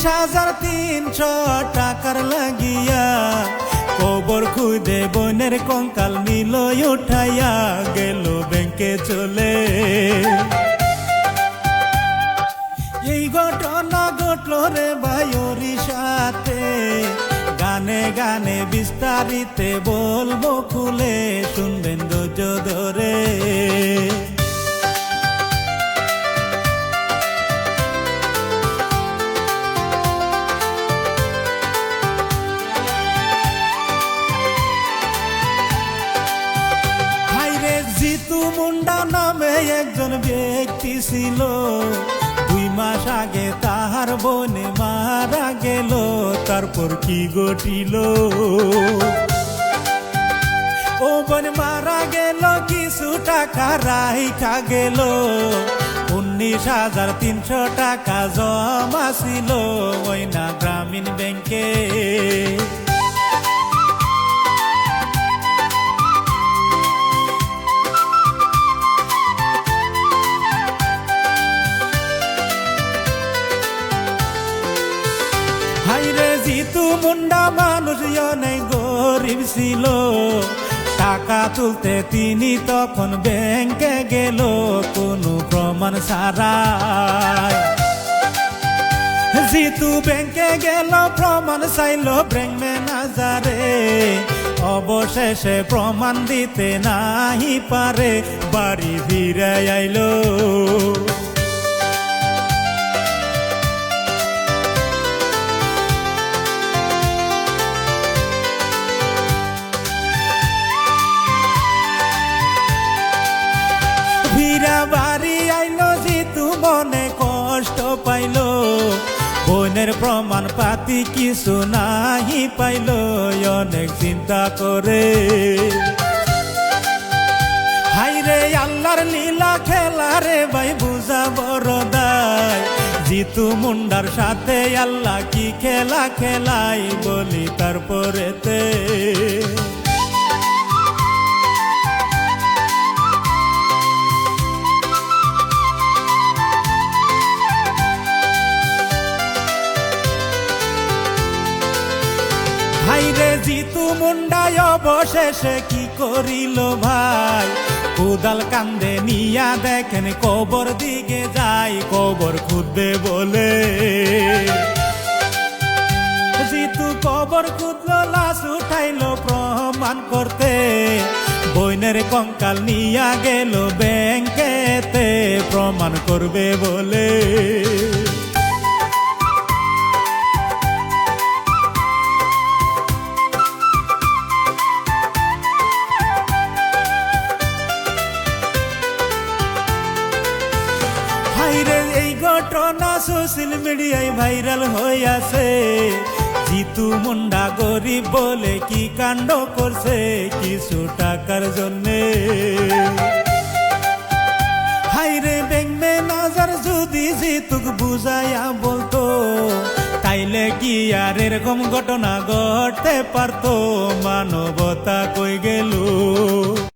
19,300 টাকার লাগিয়া কবর খুঁজে বোনের কঙ্কাল নিল উঠাইয়া গেল ব্যাংকে চলে। এই ঘটনা ঘটল রে ভাইয়ের সাথে, গানে গানে বিস্তারিতে বলবো খুলে, শুনবেন ধৈর্য ধরে। জিতু মুন্ডা নামে একজন ব্যক্তি ছিল, 2 মাস আগে তাহার বোন মারা গেল। তারপর কি ঘটিল, ও বোন মারা গেল, কিছু টাকা রাইখা গেল। 19,300 টাকা জমা ছিল ময়না গ্রামীণ ব্যাংকে। হাইরে জিতু মুন্ডা মানুষ অনেক গরিব ছিল, টাকা তুলতে তিনি তখন ব্যাংকে গেল কোনো প্রমাণ ছাড়াই। জিতু ব্যাংকে গেল, প্রমাণ চাইল ব্যাংক ম্যানেজারে, অবশেষে প্রমাণ দিতে নাহি পারে, বাড়ি ফিরে আইলো। ফিরা বাড়ি আইলো, জিতু মনে কষ্ট পাইল, বোনের প্রমাণ পাতি কিছু নাহি পাইল, অনেক চিন্তা করে। হাইরে আল্লাহর লীলা খেলা রে ভাই, বুঝা বড় দায়। জিতু মুন্ডার সাথে আল্লাহ কি খেলা খেলাই, বলি তারপরেতে। হাইরে জিতু মুন্ডায় অবশেষে কি করিল ভাই, কোদাল কান্দে নিয়া দেখেন কবর দিকে যাই, কবর খুঁজবে বলে। জিতু কবর খুঁজল, লাশ উঠাইল প্রমাণ করতে, বোনের কঙ্কাল নিয়া গেল ব্যাংকেতে, প্রমাণ করবে বলে। এই ঘটনা সোশ্যাল মিডিয়ায় ভাইরাল হইয়াছে, জিতু মুন্ডা গরিব বলে কি কাণ্ড করছে কিছু টাকার জন্যে। হাইরে ব্যাংক ম্যানেজার যদি জিতুক বুঝাইয়া বলতো, তাইলে কি আর এরকম ঘটনা ঘটতে পারতো, মানবতা কই গেল।